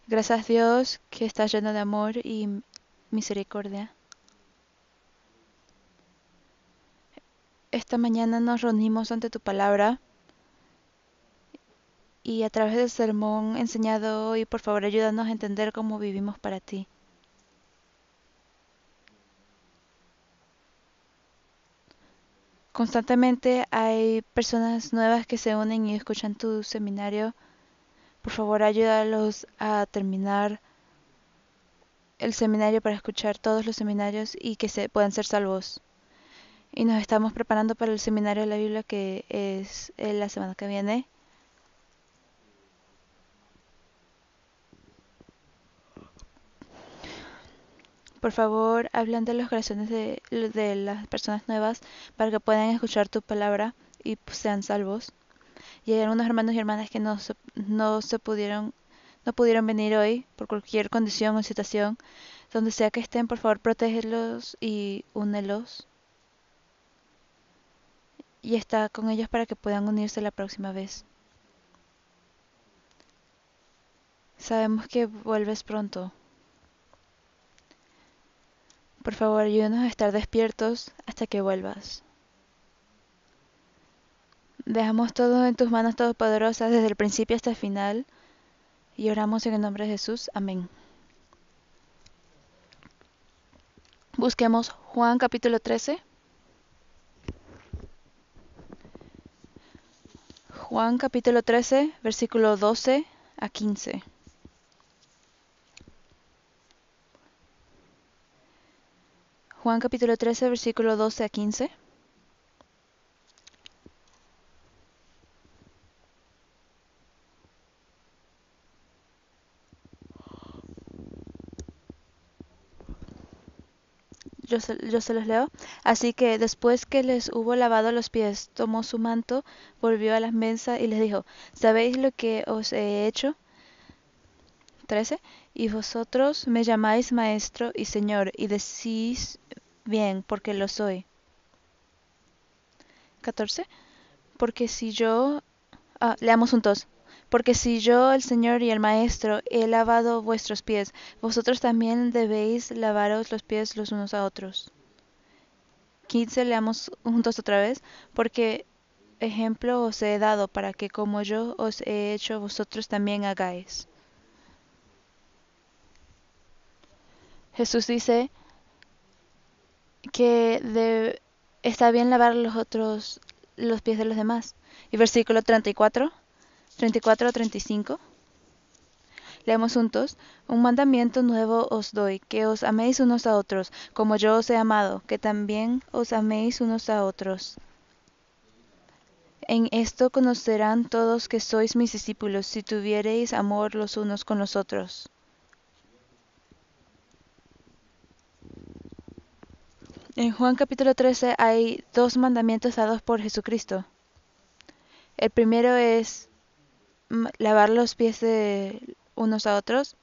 Gracias Dios que está lleno de amor y misericordia. Esta mañana nos reunimos ante tu palabra y a través del sermón enseñado hoy, por favor, ayúdanos a entender cómo vivimos para ti. Constantemente hay personas nuevas que se unen y escuchan tu seminario. Por favor, ayúdalos a terminar el seminario para escuchar todos los seminarios y que se puedan ser salvos. Y nos estamos preparando para el seminario de la Biblia que es la semana que viene. Por favor, hablan de los corazones de las personas nuevas para que puedan escuchar tu palabra y sean salvos. Y hay algunos hermanos y hermanas que no pudieron venir hoy por cualquier condición o situación. Donde sea que estén, por favor, protégelos y únelos. Y está con ellos para que puedan unirse la próxima vez. Sabemos que vuelves pronto. Por favor, ayúdanos a estar despiertos hasta que vuelvas. Dejamos todo en tus manos todopoderosas desde el principio hasta el final y oramos en el nombre de Jesús. Amén. Busquemos Juan capítulo 13. Juan capítulo 13, versículo 12 a 15. Juan capítulo 13, versículo 12 a 15. Yo se los leo. Así que después que les hubo lavado los pies, tomó su manto, volvió a la mesa y les dijo, ¿sabéis lo que os he hecho? 13. Y vosotros me llamáis maestro y señor, y decís bien, porque lo soy. 14. Porque si yo... leamos juntos. Porque si yo, el Señor y el Maestro, he lavado vuestros pies, vosotros también debéis lavaros los pies los unos a otros. 15. Leamos juntos otra vez. Porque ejemplo os he dado para que como yo os he hecho, vosotros también hagáis. Jesús dice que está bien lavar los pies de los demás. Y versículo 34, 34 a 35. Leemos juntos. Un mandamiento nuevo os doy, que os améis unos a otros, como yo os he amado, que también os améis unos a otros. En esto conocerán todos que sois mis discípulos, si tuviereis amor los unos con los otros. En Juan capítulo 13 hay dos mandamientos dados por Jesucristo. El primero es lavar los pies de unos a otros,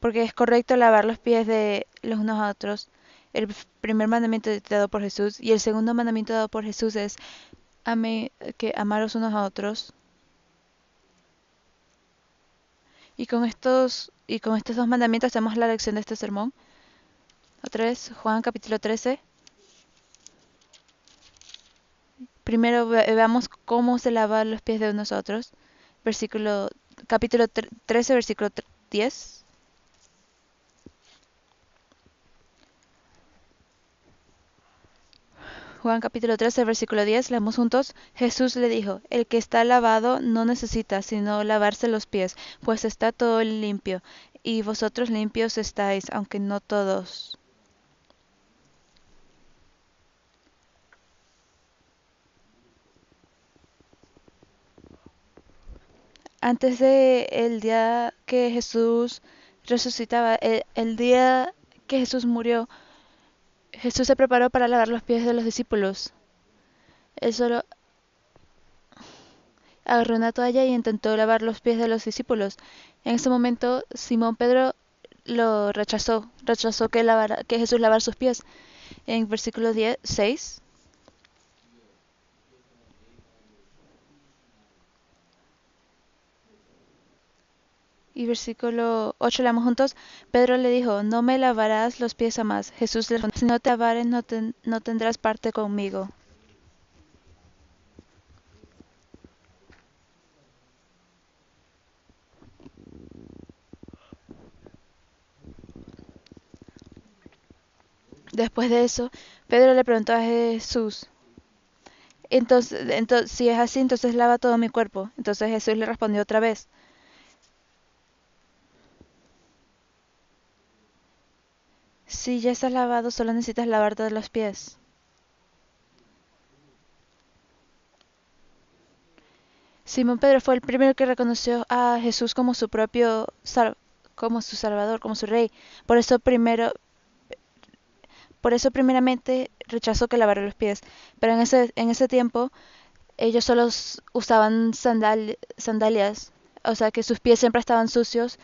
porque es correcto lavar los pies de los unos a otros. El primer mandamiento dado por Jesús y el segundo mandamiento dado por Jesús es que amaros unos a otros. Y con estos dos mandamientos hacemos la lección de este sermón. Otra vez, Juan capítulo 13. Primero veamos cómo se lavan los pies de unos a otros. Capítulo 13, versículo 10. Juan capítulo 13, versículo 10, leemos juntos. Jesús le dijo, el que está lavado no necesita sino lavarse los pies, pues está todo limpio, y vosotros limpios estáis, aunque no todos. Antes de el día que Jesús resucitaba, el día que Jesús murió, Jesús se preparó para lavar los pies de los discípulos. Él solo agarró una toalla y intentó lavar los pies de los discípulos. En ese momento, Simón Pedro lo rechazó que Jesús lavara sus pies. En versículo 6, Y versículo 8 leamos juntos. Pedro le dijo, no me lavarás los pies jamás. Jesús le respondió, si no te lavares no tendrás parte conmigo. Después de eso, Pedro le preguntó a Jesús, entonces, si es así, entonces lava todo mi cuerpo. Entonces Jesús le respondió otra vez, si ya estás lavado, solo necesitas lavarte los pies. Simón Pedro fue el primero que reconoció a Jesús como su propio, como su Salvador, como su Rey. Por eso primeramente rechazó que lavara los pies. Pero en ese tiempo ellos solo usaban sandalias, o sea que sus pies siempre estaban sucios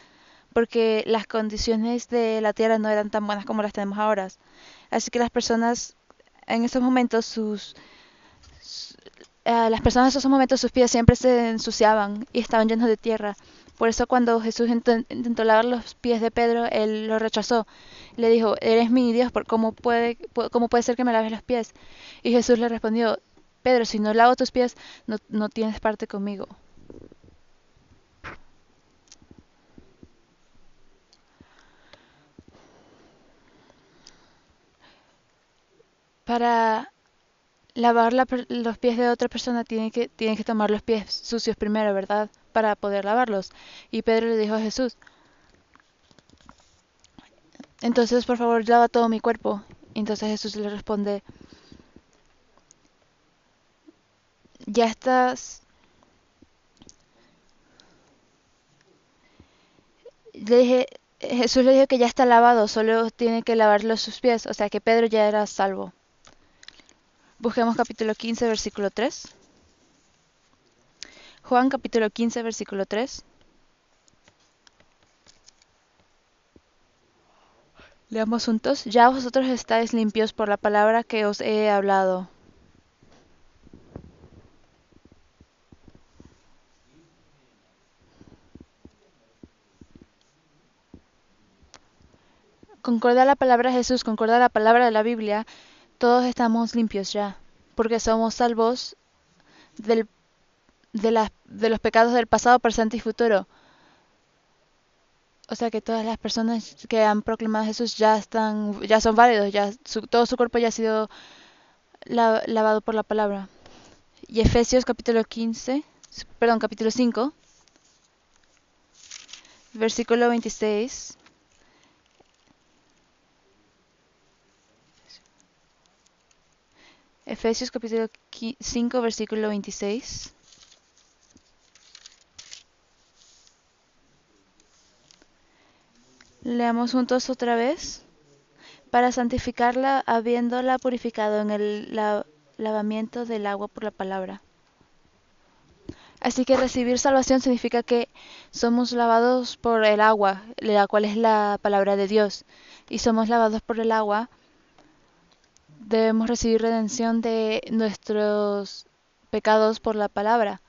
porque las condiciones de la tierra no eran tan buenas como las tenemos ahora. Así que las personas en esos momentos, las personas en esos momentos sus pies siempre se ensuciaban y estaban llenos de tierra. Por eso cuando Jesús intentó lavar los pies de Pedro, él lo rechazó. Le dijo, eres mi Dios, ¿cómo puede ser que me laves los pies? Y Jesús le respondió, Pedro, si no lavo tus pies, no tienes parte conmigo. Para lavar los pies de otra persona tiene que tomar los pies sucios primero, ¿verdad? Para poder lavarlos. Y Pedro le dijo a Jesús, entonces por favor lava todo mi cuerpo. Entonces Jesús le responde, ya estás... Le dije, Jesús le dijo que ya está lavado, solo tiene que lavar sus pies, o sea que Pedro ya era salvo. Busquemos capítulo 15, versículo 3. Juan capítulo 15, versículo 3. Leamos juntos. Ya vosotros estáis limpios por la palabra que os he hablado. Concorda la palabra de Jesús, concorda la palabra de la Biblia, todos estamos limpios ya, porque somos salvos del, de los pecados del pasado, presente y futuro. O sea que todas las personas que han proclamado a Jesús ya son válidos, todo su cuerpo ya ha sido lavado por la palabra. Y Efesios capítulo 15, perdón, capítulo 5, versículo 26. Efesios capítulo 5, versículo 26. Leamos juntos otra vez. Para santificarla, habiéndola purificado en el lavamiento del agua por la palabra. Así que recibir salvación significa que somos lavados por el agua, la cual es la palabra de Dios. Y somos lavados por el agua. Debemos recibir redención de nuestros pecados por la palabra.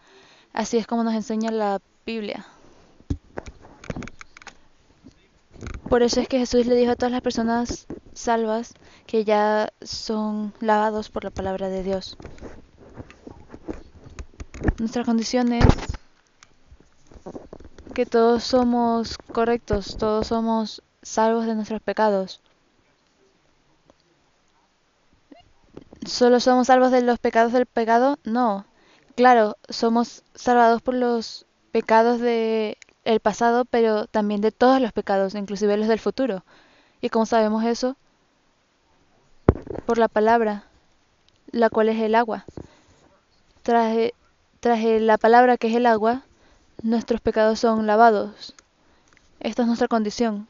Así es como nos enseña la Biblia. Por eso es que Jesús le dijo a todas las personas salvas que ya son lavados por la palabra de Dios. Nuestra condición es que todos somos correctos, todos somos salvos de nuestros pecados. ¿Solo somos salvos de los pecados del pecado? No. Claro, somos salvados por los pecados del pasado, pero también de todos los pecados, inclusive los del futuro. ¿Y cómo sabemos eso? Por la palabra, la cual es el agua. Tras, tras la palabra que es el agua, nuestros pecados son lavados. Esta es nuestra condición.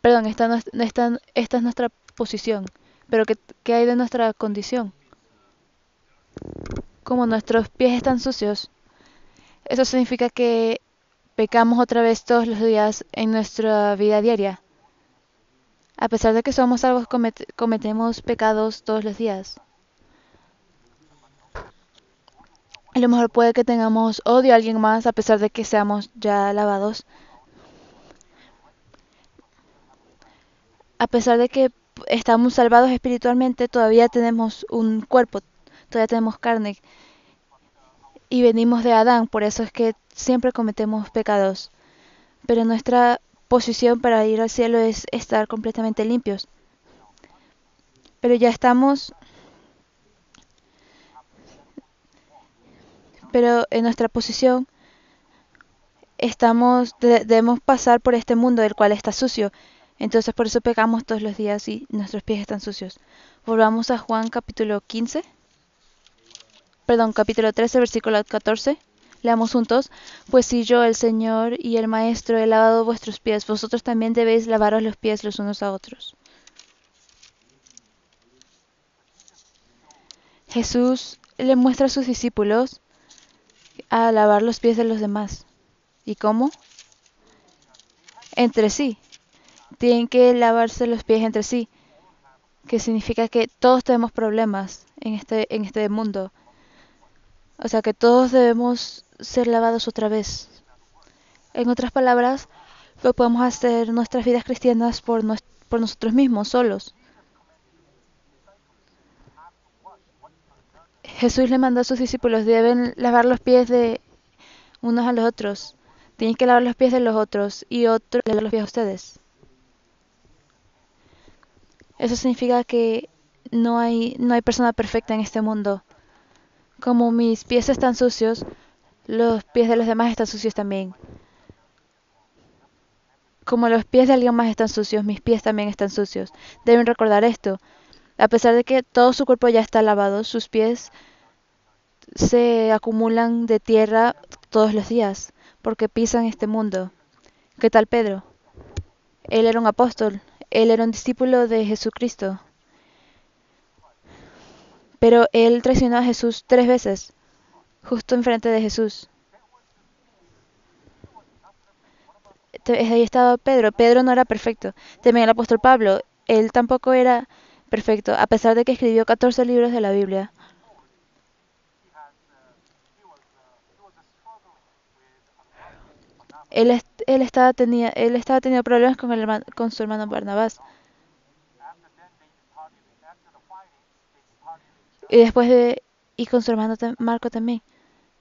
Perdón, esta es nuestra posición. Pero ¿qué hay de nuestra condición? Como nuestros pies están sucios, eso significa que pecamos otra vez todos los días en nuestra vida diaria. A pesar de que somos salvos, cometemos pecados todos los días. A lo mejor puede que tengamos odio a alguien más a pesar de que seamos ya lavados. A pesar de que estamos salvados espiritualmente, todavía tenemos un cuerpo, todavía tenemos carne y venimos de Adán, por eso es que siempre cometemos pecados. Pero nuestra posición para ir al cielo es estar completamente limpios. Pero ya estamos, pero en nuestra posición debemos pasar por este mundo del cual está sucio. Entonces por eso pecamos todos los días y nuestros pies están sucios. Volvamos a Juan capítulo 15, perdón, capítulo 13, versículo 14. Leamos juntos. Pues si yo, el Señor y el Maestro, he lavado vuestros pies, vosotros también debéis lavaros los pies los unos a otros. Jesús le muestra a sus discípulos a lavar los pies de los demás. ¿Y cómo? Entre sí. Tienen que lavarse los pies entre sí, que significa que todos tenemos problemas en este mundo. O sea que todos debemos ser lavados otra vez. En otras palabras, no podemos hacer nuestras vidas cristianas por nosotros mismos, solos. Jesús le mandó a sus discípulos, deben lavar los pies de unos a los otros. Tienen que lavar los pies de los otros y otros lavar los pies a ustedes. Eso significa que no hay persona perfecta en este mundo. Como mis pies están sucios, los pies de los demás están sucios también. Como los pies de alguien más están sucios, mis pies también están sucios. Deben recordar esto. A pesar de que todo su cuerpo ya está lavado, sus pies se acumulan de tierra todos los días, porque pisan este mundo. ¿Qué tal Pedro? Él era un apóstol, él era un discípulo de Jesucristo, pero él traicionó a Jesús 3 veces, justo enfrente de Jesús. Ahí estaba Pedro. Pedro no era perfecto. También el apóstol Pablo, él tampoco era perfecto, a pesar de que escribió 14 libros de la Biblia. Él estaba teniendo problemas con, con su hermano Barnabás. Y después de, y con su hermano Marco también.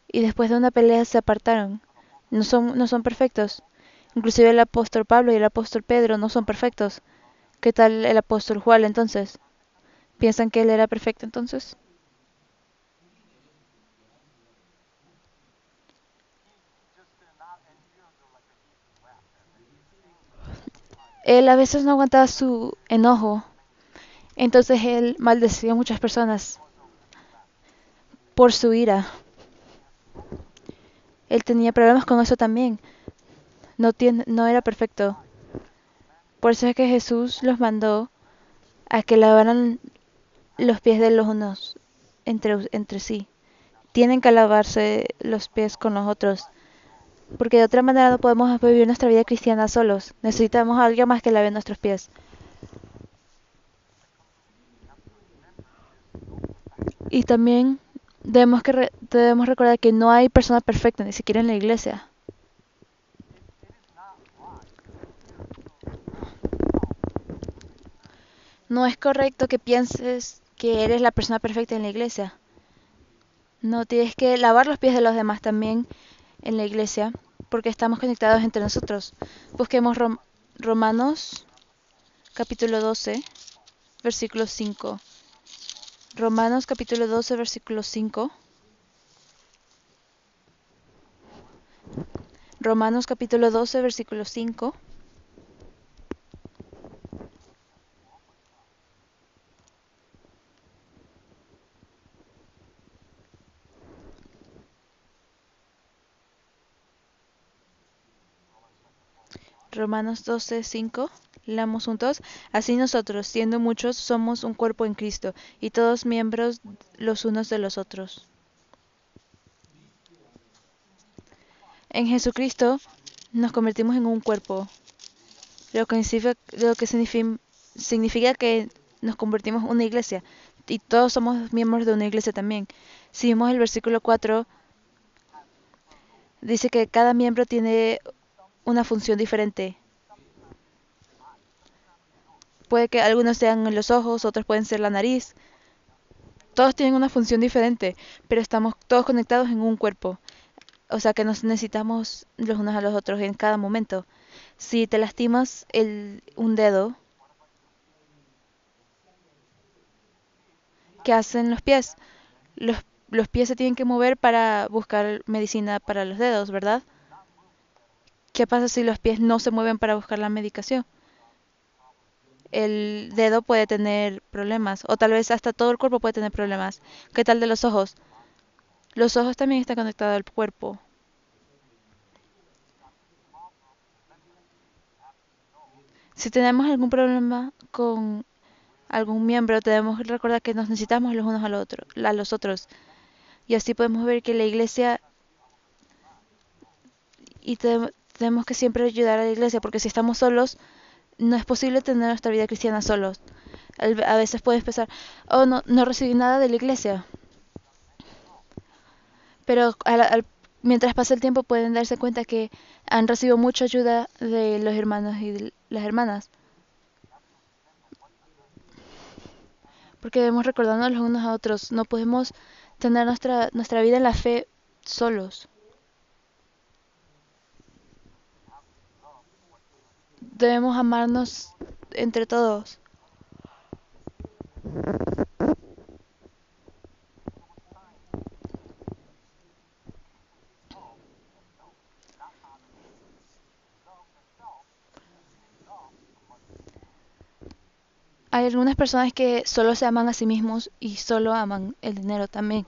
Y después de una pelea se apartaron. No son perfectos. Inclusive el apóstol Pablo y el apóstol Pedro no son perfectos. ¿Qué tal el apóstol Juan entonces? ¿Piensan que él era perfecto entonces? Él a veces no aguantaba su enojo. Entonces él maldecía a muchas personas por su ira. Él tenía problemas con eso también. No era perfecto. Por eso es que Jesús los mandó a que lavaran los pies de los unos entre sí. Tienen que lavarse los pies con los otros. Porque de otra manera no podemos vivir nuestra vida cristiana solos. Necesitamos a alguien más que lave nuestros pies. Y también debemos recordar que no hay persona perfecta, ni siquiera en la iglesia. No es correcto que pienses que eres la persona perfecta en la iglesia. No, tienes que lavar los pies de los demás también en la iglesia, porque estamos conectados entre nosotros. Busquemos Romanos capítulo 12, versículo 5. Romanos capítulo 12, versículo 5. Romanos capítulo 12, versículo 5. Romanos 12, 5. Leamos juntos. Así nosotros, siendo muchos, somos un cuerpo en Cristo, y todos miembros los unos de los otros. En Jesucristo nos convertimos en un cuerpo, lo que significa que nos convertimos en una iglesia, y todos somos miembros de una iglesia también. Si vemos el versículo 4 Dice que cada miembro tiene una función diferente. Puede que algunos sean los ojos, otros pueden ser la nariz. Todos tienen una función diferente, pero estamos todos conectados en un cuerpo. O sea que nos necesitamos los unos a los otros en cada momento. Si te lastimas un dedo, ¿qué hacen los pies? Los, los pies se tienen que mover para buscar medicina para los dedos, ¿verdad? ¿Qué pasa si los pies no se mueven para buscar la medicación? El dedo puede tener problemas, o tal vez hasta todo el cuerpo puede tener problemas. ¿Qué tal de los ojos? Los ojos también están conectados al cuerpo. Si tenemos algún problema con algún miembro, debemos recordar que nos necesitamos los unos a los otros. Y así podemos ver que la iglesia, y tenemos que siempre ayudar a la iglesia, porque si estamos solos, no es posible tener nuestra vida cristiana solos. A veces puedes pensar, oh, no, no recibí nada de la iglesia. Pero mientras pasa el tiempo pueden darse cuenta que han recibido mucha ayuda de los hermanos y de las hermanas. Porque debemos recordarnos los unos a otros. No podemos tener nuestra vida en la fe solos. Debemos amarnos entre todos. Hay algunas personas que solo se aman a sí mismos y solo aman el dinero también.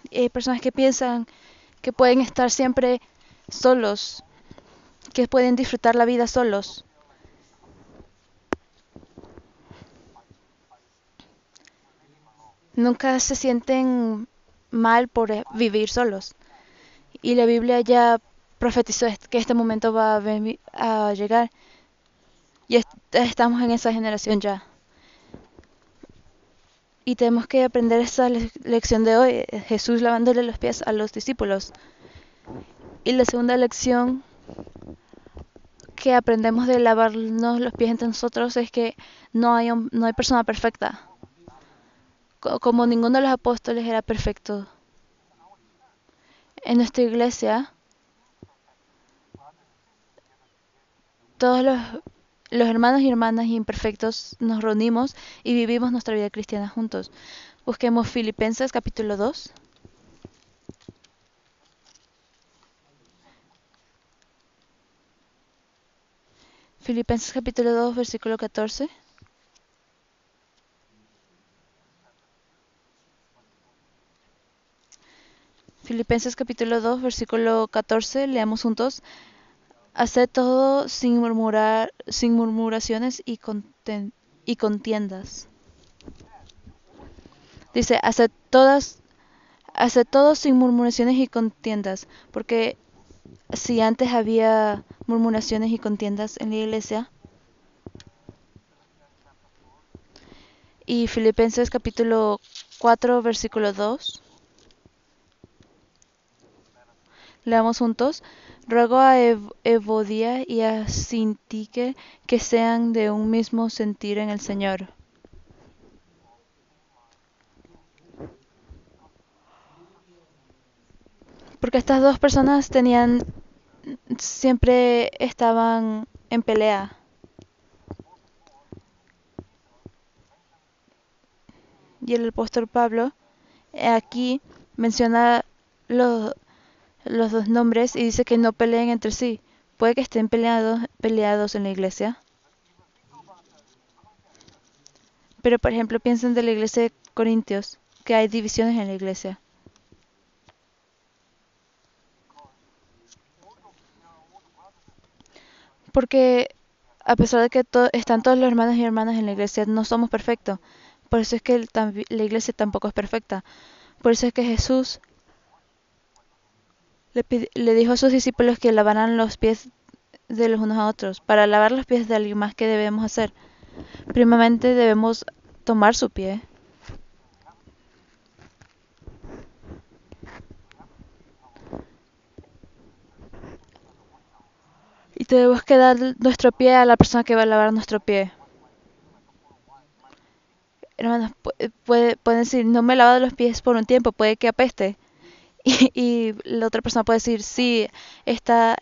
Y hay personas que piensan que pueden estar siempre solos, que pueden disfrutar la vida solos. Nunca se sienten mal por vivir solos. Y la Biblia ya profetizó que este momento va a llegar. Y estamos en esa generación ya. Y tenemos que aprender esa lección de hoy, Jesús lavándole los pies a los discípulos. Y la segunda lección que aprendemos de lavarnos los pies entre nosotros es que no hay persona perfecta. Como ninguno de los apóstoles era perfecto. En nuestra iglesia, todos los hermanos y hermanas imperfectos nos reunimos y vivimos nuestra vida cristiana juntos. Busquemos Filipenses capítulo 2. Filipenses capítulo 2, versículo 14. Filipenses capítulo 2, versículo 14, leamos juntos. Haced todo sin murmuraciones y contiendas. Dice, haced todo sin murmuraciones y contiendas, porque si antes había murmuraciones y contiendas en la iglesia, y Filipenses capítulo 4, versículo 2, leamos juntos. Ruego a Evodia y a Sintique que sean de un mismo sentir en el Señor. Porque estas dos personas siempre estaban en pelea. Y el apóstol Pablo aquí menciona los, los dos nombres y dice que no peleen entre sí. Puede que estén peleados en la iglesia. Pero por ejemplo piensen de la iglesia de Corintios, que hay divisiones en la iglesia. Porque a pesar de que están todos los hermanos y hermanas en la iglesia, no somos perfectos. Por eso es que la iglesia tampoco es perfecta. Por eso es que Jesús le dijo a sus discípulos que lavaran los pies de los unos a otros. Para lavar los pies de alguien más, ¿qué debemos hacer? Primeramente debemos tomar su pie y tenemos que dar nuestro pie a la persona que va a lavar nuestro pie. Hermanos, pueden decir, no me he lavado los pies por un tiempo, puede que apeste. Y la otra persona puede decir, sí, está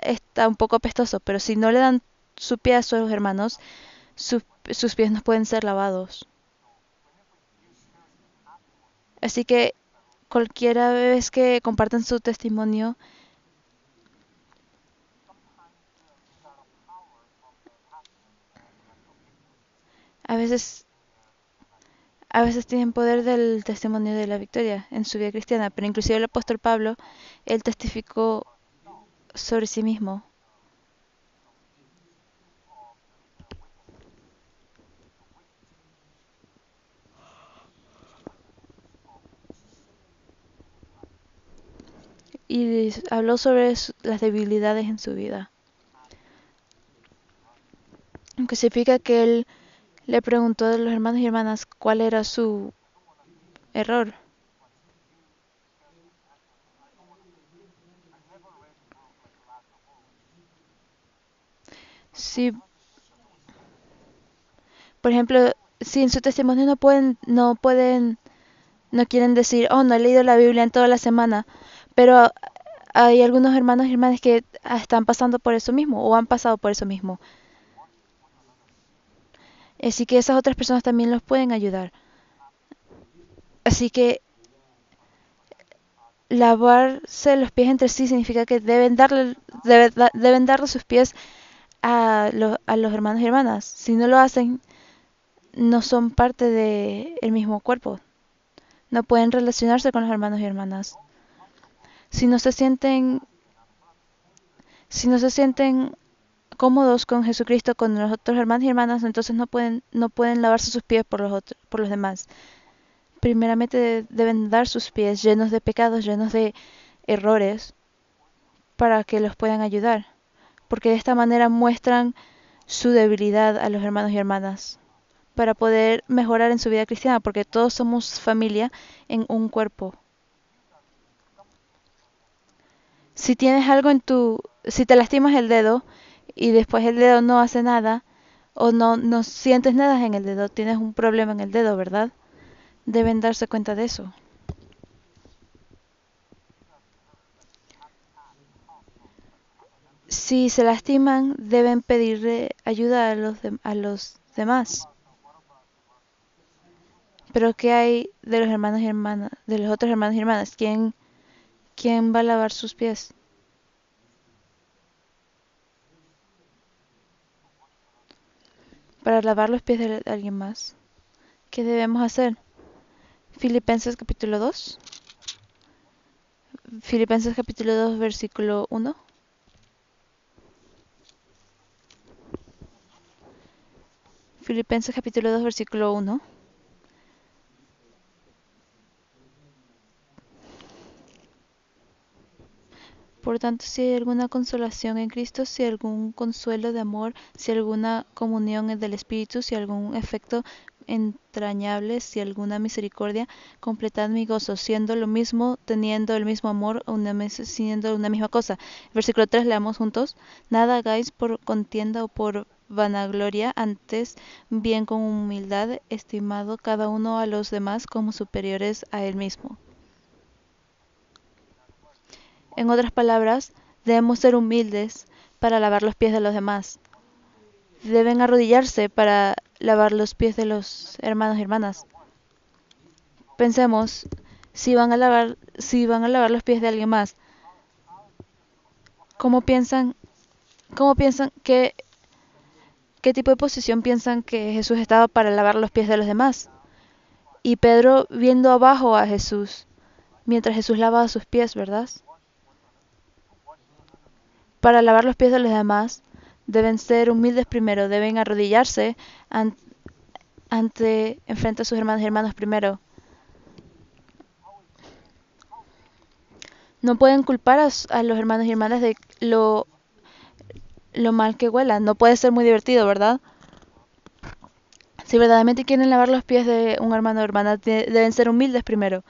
un poco apestoso, pero si no le dan su pie a sus hermanos, sus pies no pueden ser lavados. Así que cualquiera vez que compartan su testimonio, a veces, a veces tienen poder del testimonio de la victoria en su vida cristiana, pero inclusive el apóstol Pablo, él testificó sobre sí mismo. Y habló sobre las debilidades en su vida. Aunque significa que él le preguntó a los hermanos y hermanas cuál era su error. Si, por ejemplo, si en su testimonio no quieren decir, oh, no he leído la Biblia en toda la semana, pero hay algunos hermanos y hermanas que están pasando por eso mismo o han pasado por eso mismo. Así que esas otras personas también los pueden ayudar. Así que lavarse los pies entre sí significa que deben darle sus pies a los hermanos y hermanas. Si no lo hacen, no son parte del mismo cuerpo. No pueden relacionarse con los hermanos y hermanas. Si no se sienten, si no se sienten cómodos con Jesucristo, con los otros hermanos y hermanas, entonces no pueden lavarse sus pies por los demás. Primeramente deben dar sus pies llenos de pecados, llenos de errores, para que los puedan ayudar. Porque de esta manera muestran su debilidad a los hermanos y hermanas, para poder mejorar en su vida cristiana, porque todos somos familia en un cuerpo. Si tienes algo si te lastimas el dedo y después el dedo no hace nada o no sientes nada en el dedo, tienes un problema en el dedo, ¿verdad? Deben darse cuenta de eso. Si se lastiman, deben pedirle ayuda a los demás. Pero ¿qué hay de los hermanos y hermanas, de los otros hermanos y hermanas? ¿Quién va a lavar sus pies? Para lavar los pies de alguien más. ¿Qué debemos hacer? Filipenses capítulo 2. Filipenses capítulo 2 versículo 1. Filipenses capítulo 2 versículo 1. Por tanto, si hay alguna consolación en Cristo, si algún consuelo de amor, si alguna comunión del Espíritu, si algún efecto entrañable, si alguna misericordia, completad mi gozo, siendo lo mismo, teniendo el mismo amor, siendo una misma cosa. Versículo 3, leamos juntos. Nada hagáis por contienda o por vanagloria, antes bien con humildad, estimado cada uno a los demás como superiores a él mismo. En otras palabras, debemos ser humildes para lavar los pies de los demás. Deben arrodillarse para lavar los pies de los hermanos y hermanas. Pensemos, si van a lavar los pies de alguien más, ¿cómo piensan, cómo piensan qué tipo de posición piensan que Jesús estaba para lavar los pies de los demás? Y Pedro viendo abajo a Jesús, mientras Jesús lavaba sus pies, ¿verdad? Para lavar los pies de los demás, deben ser humildes primero, deben arrodillarse enfrente a sus hermanos y hermanas primero. No pueden culpar a los hermanos y hermanas de lo mal que huelan. No puede ser muy divertido, ¿verdad? Si verdaderamente quieren lavar los pies de un hermano o hermana, deben ser humildes primero.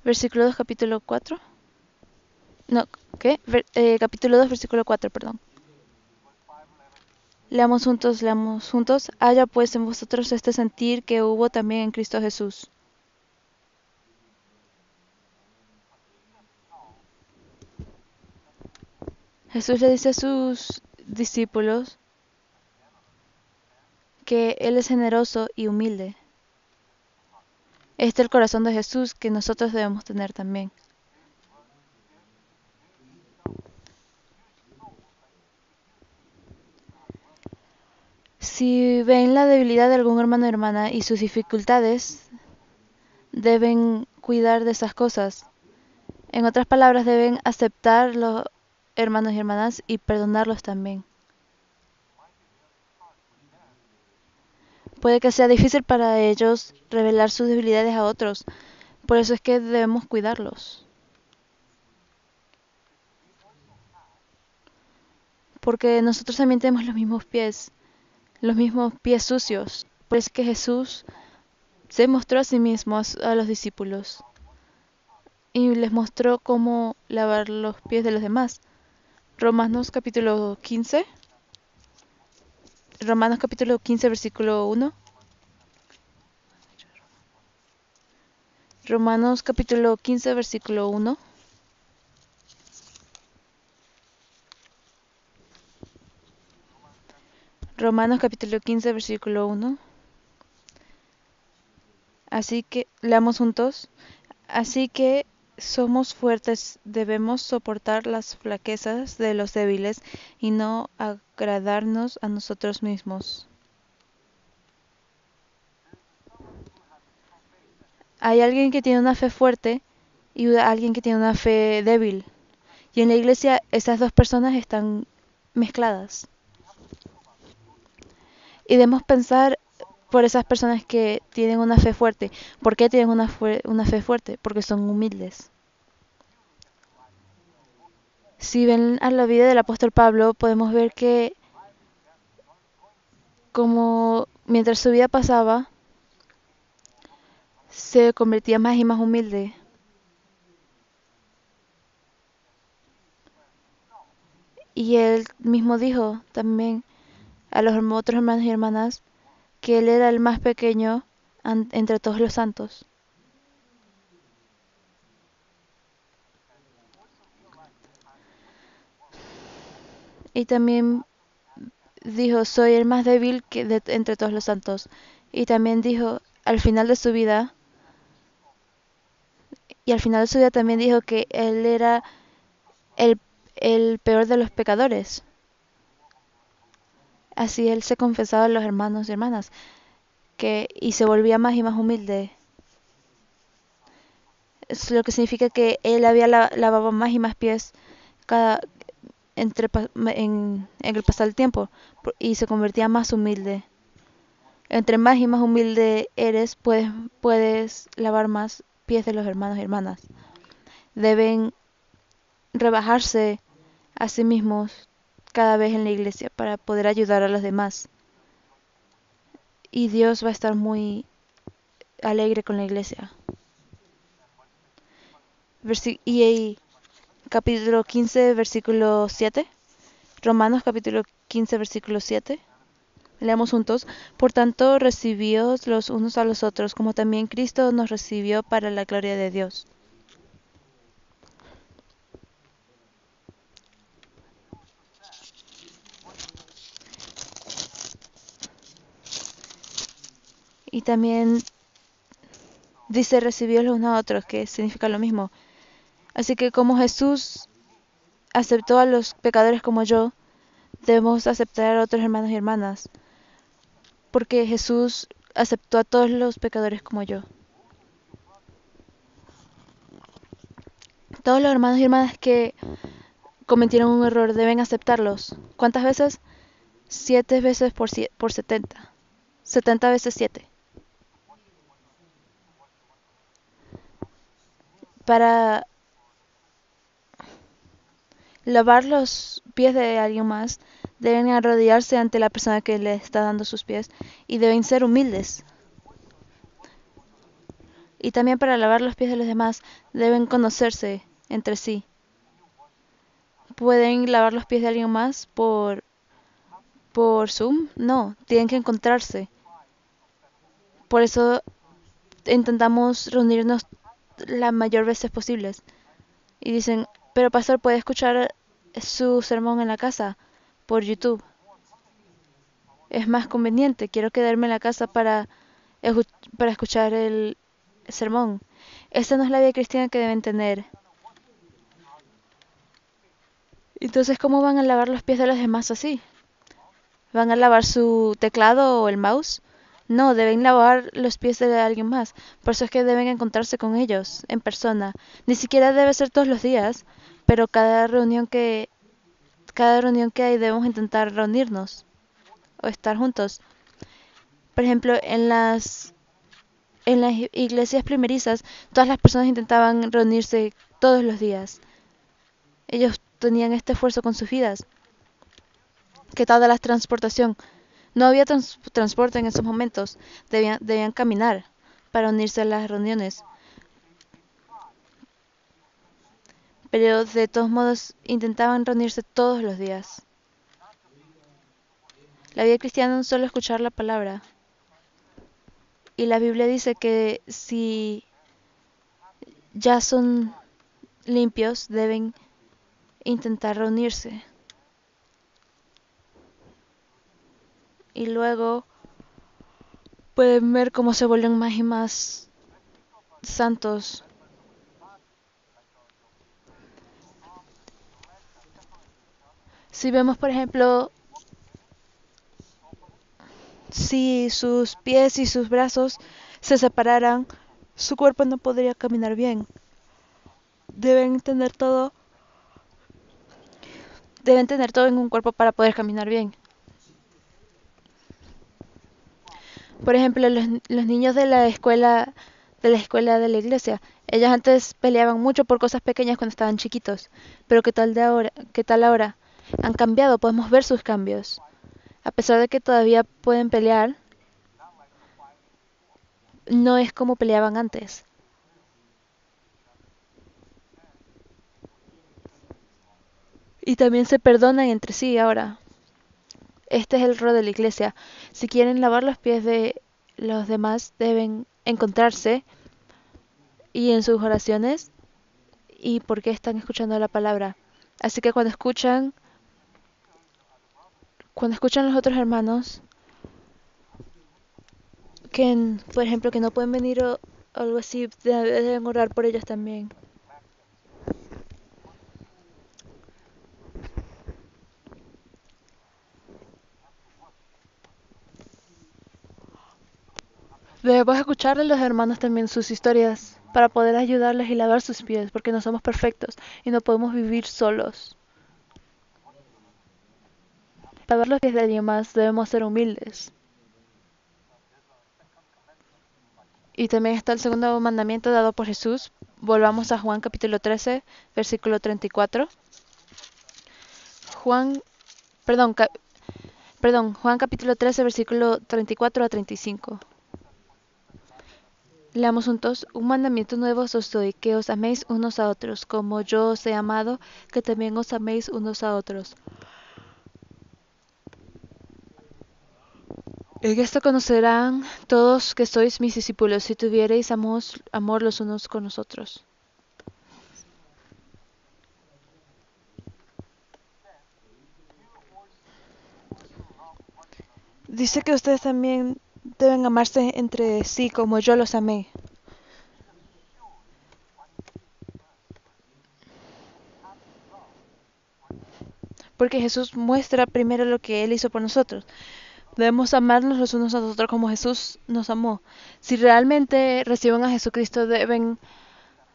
Versículo 2, capítulo 4. No, ¿qué? Capítulo 2, versículo 4, perdón. Leamos juntos, leamos juntos. Haya pues en vosotros este sentir que hubo también en Cristo Jesús. Jesús le dice a sus discípulos que Él es generoso y humilde. Este es el corazón de Jesús que nosotros debemos tener también. Si ven la debilidad de algún hermano o hermana y sus dificultades, deben cuidar de esas cosas. En otras palabras, deben aceptar los hermanos y hermanas y perdonarlos también. Puede que sea difícil para ellos revelar sus debilidades a otros, por eso es que debemos cuidarlos. Porque nosotros también tenemos los mismos pies sucios. Por eso es que Jesús se mostró a sí mismo a los discípulos y les mostró cómo lavar los pies de los demás. Romanos capítulo 15. Romanos capítulo 15, versículo 1. Romanos capítulo 15, versículo 1. Romanos capítulo 15, versículo 1. Así que, leamos juntos. Así que somos fuertes, debemos soportar las flaquezas de los débiles y no agradarnos a nosotros mismos. Hay alguien que tiene una fe fuerte y alguien que tiene una fe débil. Y en la iglesia esas dos personas están mezcladas. Y debemos pensar por esas personas que tienen una fe fuerte. ¿Por qué tienen una fe fuerte? Porque son humildes. Si ven a la vida del apóstol Pablo, podemos ver que como mientras su vida pasaba, se convertía más y más humilde. Y él mismo dijo también a los otros hermanos y hermanas que él era el más pequeño entre todos los santos. Y también dijo, soy el más débil entre todos los santos. Y también dijo, al final de su vida, y al final de su vida también dijo que él era el, el peor de los pecadores. Así él se confesaba a los hermanos y hermanas, y se volvía más y más humilde. Es lo que significa que él había lavado más y más pies cada, en el pasar del tiempo y se convertía más humilde. Entre más y más humilde eres, puedes lavar más pies de los hermanos y hermanas. Deben rebajarse a sí mismos cada vez en la iglesia para poder ayudar a los demás. Y Dios va a estar muy alegre con la iglesia. Y capítulo 15, versículo 7. Romanos capítulo 15, versículo 7. Leamos juntos. Por tanto, recibíos los unos a los otros, como también Cristo nos recibió para la gloria de Dios. Y también dice recibíos los unos a otros, que significa lo mismo. Así que como Jesús aceptó a los pecadores como yo, debemos aceptar a otros hermanos y hermanas. Porque Jesús aceptó a todos los pecadores como yo. Todos los hermanos y hermanas que cometieron un error deben aceptarlos. ¿Cuántas veces? 7 veces por 70. 70 veces 7. Para lavar los pies de alguien más, deben arrodillarse ante la persona que le está dando sus pies y deben ser humildes. Y también para lavar los pies de los demás deben conocerse entre sí. ¿Pueden lavar los pies de alguien más por Zoom? No, tienen que encontrarse. Por eso intentamos reunirnos la mayor veces posibles. Y dicen, pero pastor, ¿puede escuchar su sermón en la casa por YouTube? Es más conveniente, quiero quedarme en la casa para escuchar el sermón. Esta no es la vida cristiana que deben tener. Entonces, ¿cómo van a lavar los pies de los demás así? ¿Van a lavar su teclado o el mouse? No, deben lavar los pies de alguien más. Por eso es que deben encontrarse con ellos en persona. Ni siquiera debe ser todos los días, pero cada reunión que hay debemos intentar reunirnos o estar juntos. Por ejemplo, en las iglesias primerizas, todas las personas intentaban reunirse todos los días. Ellos tenían este esfuerzo con sus vidas. ¿Qué tal de la transportación? No había transporte en esos momentos. Debían caminar para unirse a las reuniones. Pero de todos modos intentaban reunirse todos los días. La vida cristiana no es solo escuchar la palabra. Y la Biblia dice que si ya son limpios, deben intentar reunirse. Y luego pueden ver cómo se vuelven más y más santos. Si vemos, por ejemplo, si sus pies y sus brazos se separaran, su cuerpo no podría caminar bien. Deben tener todo en un cuerpo para poder caminar bien. Por ejemplo, los niños de la iglesia, ellos antes peleaban mucho por cosas pequeñas cuando estaban chiquitos, pero ¿qué tal ahora? Han cambiado, podemos ver sus cambios. A pesar de que todavía pueden pelear, no es como peleaban antes. Y también se perdonan entre sí ahora. Este es el rol de la iglesia. Si quieren lavar los pies de los demás, deben encontrarse y en sus oraciones y por qué están escuchando la palabra. Así que cuando escuchan los otros hermanos, por ejemplo, que no pueden venir o algo así, deben orar por ellos también. Debemos escucharle a los hermanos también sus historias para poder ayudarles y lavar sus pies, porque no somos perfectos y no podemos vivir solos. Para lavar los pies de alguien más debemos ser humildes. Y también está el segundo mandamiento dado por Jesús. Volvamos a Juan capítulo 13, versículo 34. Juan, perdón, Juan capítulo 13, versículo 34 a 35. Leamos juntos. Un mandamiento nuevo os doy, que os améis unos a otros, como yo os he amado, que también os améis unos a otros. En esto conocerán todos que sois mis discípulos, si tuviereis amor los unos con los otros. Dice que ustedes también deben amarse entre sí como yo los amé. Porque Jesús muestra primero lo que Él hizo por nosotros. Debemos amarnos los unos a los otros como Jesús nos amó. Si realmente reciben a Jesucristo, deben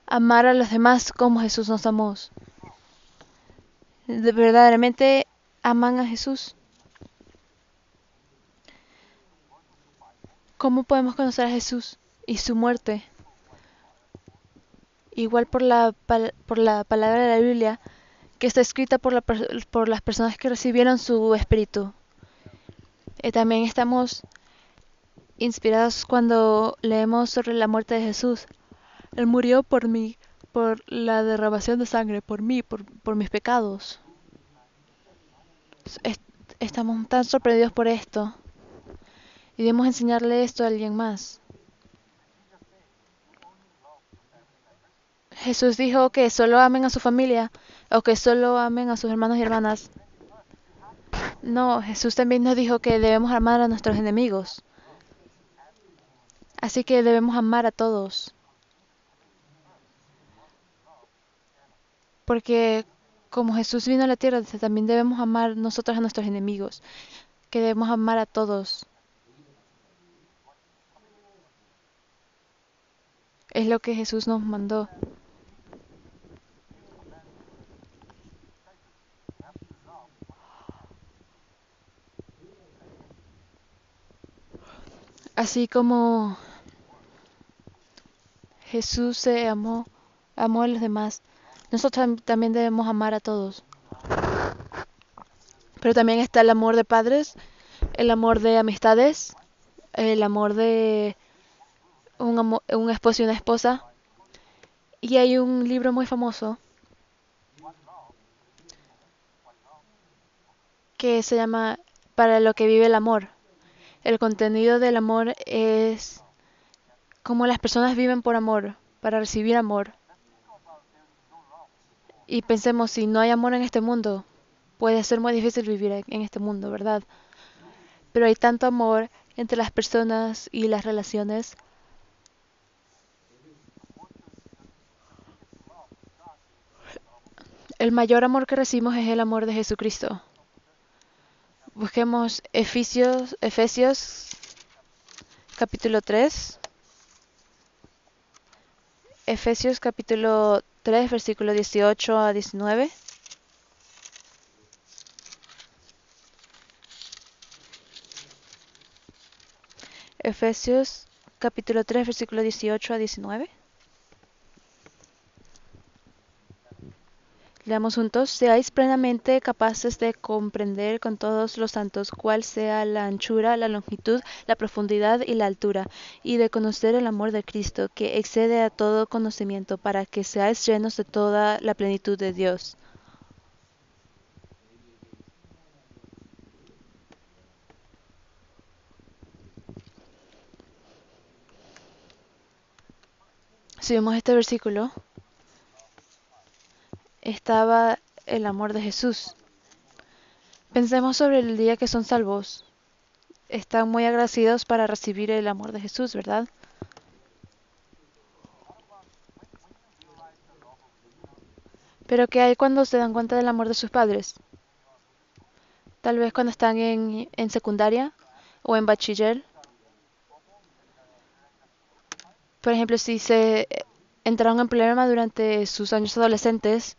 amar a los demás como Jesús nos amó. Verdaderamente aman a Jesús. ¿Cómo podemos conocer a Jesús y su muerte? Igual por la palabra de la Biblia, que está escrita por las personas que recibieron su espíritu. Y también estamos inspirados cuando leemos sobre la muerte de Jesús. Él murió por mí, por la derramación de sangre, por mí, por mis pecados. Es- Estamos tan sorprendidos por esto y debemos enseñarle esto a alguien más. Jesús dijo que solo amen a su familia o que solo amen a sus hermanos y hermanas. No, Jesús también nos dijo que debemos amar a nuestros enemigos. Así que debemos amar a todos. Porque como Jesús vino a la tierra, también debemos amar nosotros a nuestros enemigos. Que debemos amar a todos. Es lo que Jesús nos mandó. Así como Jesús amó a los demás, nosotros también debemos amar a todos. Pero también está el amor de padres, el amor de amistades, el amor de un esposo y una esposa. Y hay un libro muy famoso que se llama Para lo que vive el amor. El contenido del amor es cómo las personas viven por amor, para recibir amor. Y pensemos, si no hay amor en este mundo, puede ser muy difícil vivir en este mundo, ¿verdad? Pero hay tanto amor entre las personas y las relaciones. El mayor amor que recibimos es el amor de Jesucristo. Busquemos Efesios capítulo 3. Efesios capítulo 3, versículo 18 a 19. Efesios capítulo 3, versículo 18 a 19. Leamos juntos. Seáis plenamente capaces de comprender con todos los santos cuál sea la anchura, la longitud, la profundidad y la altura, y de conocer el amor de Cristo, que excede a todo conocimiento, para que seáis llenos de toda la plenitud de Dios. Si vemos este versículo, estaba el amor de Jesús. Pensemos sobre el día que son salvos. Están muy agradecidos para recibir el amor de Jesús, ¿verdad? Pero ¿qué hay cuando se dan cuenta del amor de sus padres? Tal vez cuando están en secundaria o en bachiller. Por ejemplo, si se entraron en problema durante sus años adolescentes,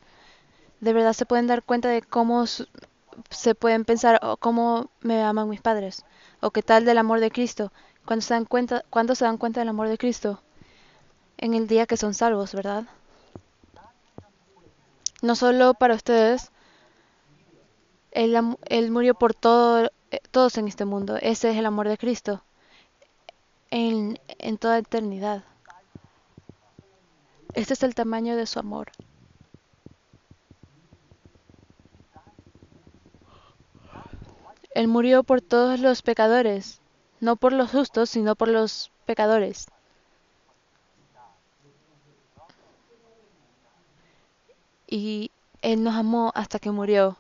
de verdad se pueden dar cuenta de cómo se pueden pensar, oh, cómo me aman mis padres, o qué tal del amor de Cristo. Cuando se dan cuenta del amor de Cristo, en el día que son salvos, ¿verdad? No solo para ustedes, Él murió por todos en este mundo. Ese es el amor de Cristo en toda eternidad. Este es el tamaño de su amor. Él murió por todos los pecadores, no por los justos, sino por los pecadores. Y Él nos amó hasta que murió.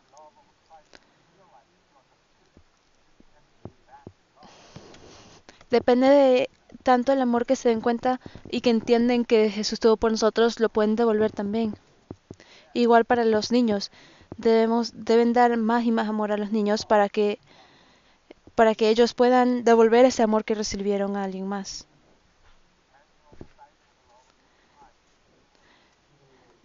Depende de tanto el amor que se den cuenta y que entienden que Jesús tuvo por nosotros, lo pueden devolver también. Igual para los niños, deben dar más y más amor a los niños para que ellos puedan devolver ese amor que recibieron a alguien más.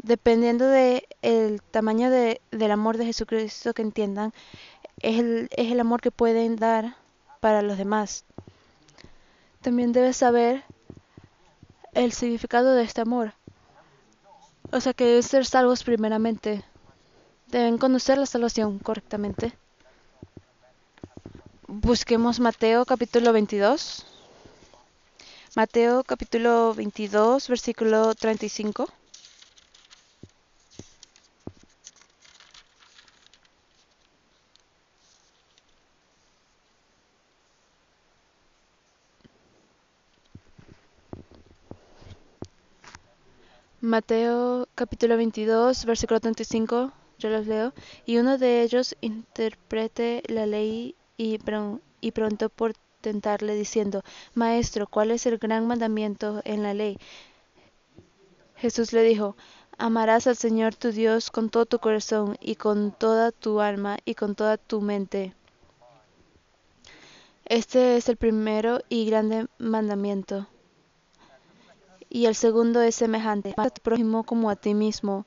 Dependiendo de el tamaño del amor de Jesucristo que entiendan, es el amor que pueden dar para los demás. También debes saber el significado de este amor. O sea que deben ser salvos primeramente. Deben conocer la salvación correctamente. Busquemos Mateo capítulo 22. Mateo capítulo 22, versículo 35. Mateo capítulo 22, versículo 35, yo los leo. Y uno de ellos interprete la ley y preguntó por tentarle diciendo, Maestro, ¿cuál es el gran mandamiento en la ley? Jesús le dijo, amarás al Señor tu Dios con todo tu corazón y con toda tu alma y con toda tu mente. Este es el primero y grande mandamiento. Y el segundo es semejante, amas a tu prójimo como a ti mismo.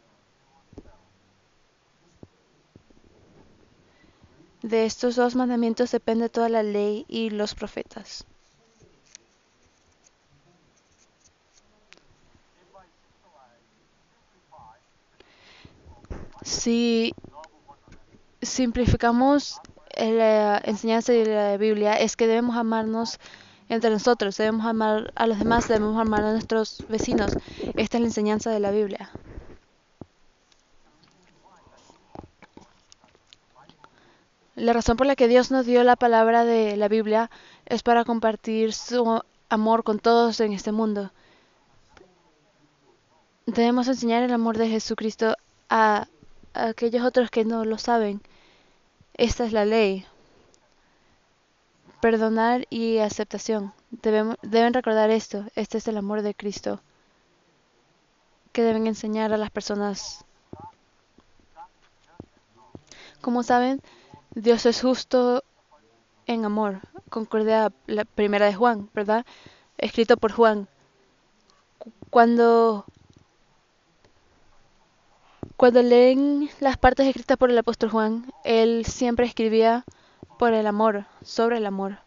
De estos dos mandamientos depende toda la ley y los profetas. Si simplificamos la enseñanza de la Biblia, es que debemos amarnos entre nosotros, debemos amar a los demás, debemos amar a nuestros vecinos. Esta es la enseñanza de la Biblia. La razón por la que Dios nos dio la palabra de la Biblia es para compartir su amor con todos en este mundo. Debemos enseñar el amor de Jesucristo a aquellos otros que no lo saben. Esta es la ley. Perdonar y aceptación. Deben recordar esto. Este es el amor de Cristo que deben enseñar a las personas. Como saben, Dios es justo en amor. Concorde a la primera de Juan, ¿verdad? Escrito por Juan. Cuando, cuando leen las partes escritas por el apóstol Juan, él siempre escribía por el amor, sobre el amor.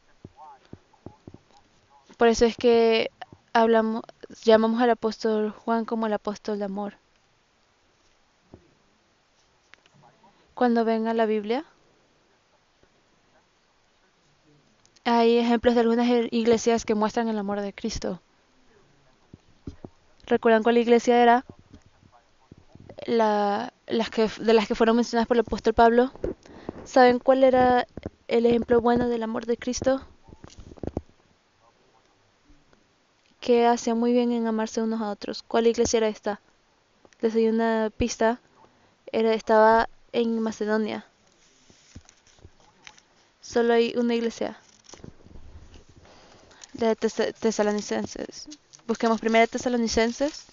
Por eso es que llamamos al apóstol Juan como el apóstol de amor. Cuando ven a la Biblia, hay ejemplos de algunas iglesias que muestran el amor de Cristo. ¿Recuerdan cuál iglesia era? De las que fueron mencionadas por el apóstol Pablo. ¿Saben cuál era el ejemplo bueno del amor de Cristo? Que hacía muy bien en amarse unos a otros. ¿Cuál iglesia era esta? Les doy una pista. Estaba en Macedonia. Solo hay una iglesia. De Tesalonicenses. Busquemos primero Tesalonicenses.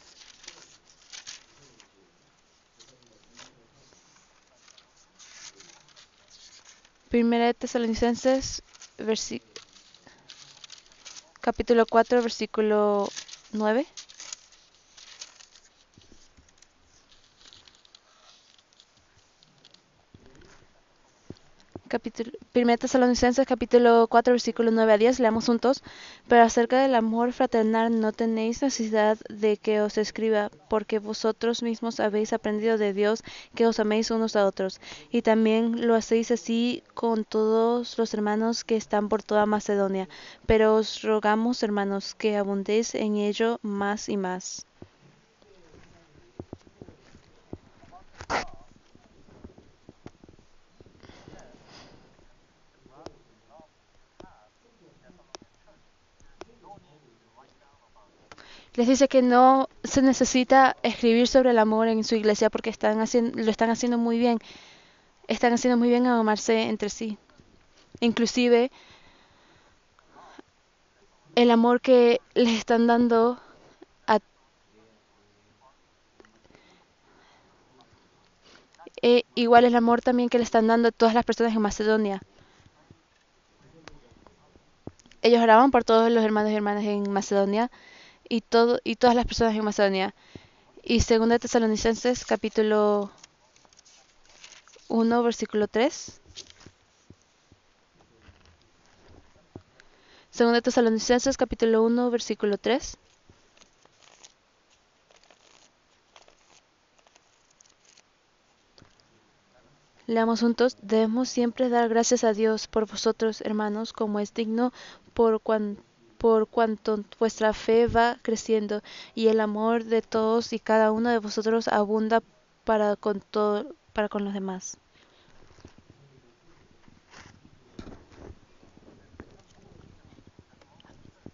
Primera de Tesalonicenses, capítulo 4, versículo 9. Primera de Tesalonicenses, capítulo 4, versículo 9 a 10. Leamos juntos. Pero acerca del amor fraternal no tenéis necesidad de que os escriba, porque vosotros mismos habéis aprendido de Dios que os améis unos a otros. Y también lo hacéis así con todos los hermanos que están por toda Macedonia. Pero os rogamos, hermanos, que abundéis en ello más y más. Les dice que no se necesita escribir sobre el amor en su iglesia porque lo están haciendo muy bien. Están haciendo muy bien a amarse entre sí. Inclusive el amor que les están dando a, igual el amor también que le están dando a todas las personas en Macedonia. Ellos oraban por todos los hermanos y hermanas en Macedonia y todas las personas en Macedonia. Y 2 Tesalonicenses capítulo 1 versículo 3. 2 Tesalonicenses capítulo 1 versículo 3. Leamos juntos. Debemos siempre dar gracias a Dios por vosotros, hermanos, como es digno, por por cuanto vuestra fe va creciendo y el amor de todos y cada uno de vosotros abunda para con los demás.